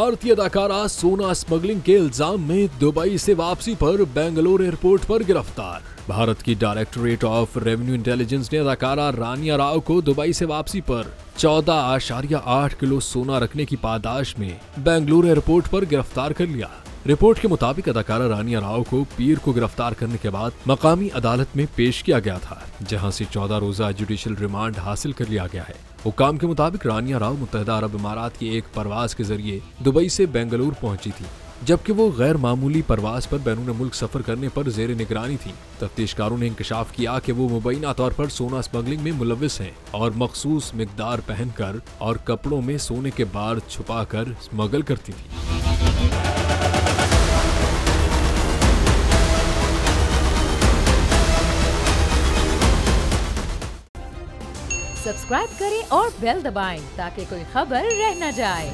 भारतीय अदाकारा सोना स्मगलिंग के इल्जाम में दुबई से वापसी पर बेंगलुरु एयरपोर्ट पर गिरफ्तार। भारत की डायरेक्टोरेट ऑफ रेवेन्यू इंटेलिजेंस ने अदाकारा रानिया राव को दुबई से वापसी पर 14.8 किलो सोना रखने की पादाश में बेंगलुरु एयरपोर्ट पर गिरफ्तार कर लिया। रिपोर्ट के मुताबिक अदाकारा रानिया राव को पीर को गिरफ्तार करने के बाद मकामी अदालत में पेश किया गया था, जहां से 14 रोजा जुडिशियल रिमांड हासिल कर लिया गया है। हुक्म के मुताबिक रानिया राव मुत्तहिदा अरब इमारात की एक परवाज के जरिए दुबई से बेंगलुरु पहुंची थी, जबकि वो गैर मामूली परवाज पर बैरून मुल्क सफर करने पर जेर निगरानी थी। तफ्तीशकारों ने इंकशाफ किया कि वो मुबैना तौर पर सोना स्मगलिंग में मुलविस हैं और मखसूस मिकदार पहनकर और कपड़ों में सोने के बार छुपाकर स्मगल करती थी। सब्सक्राइब करें और बेल दबाएं ताकि कोई खबर रह न जाए।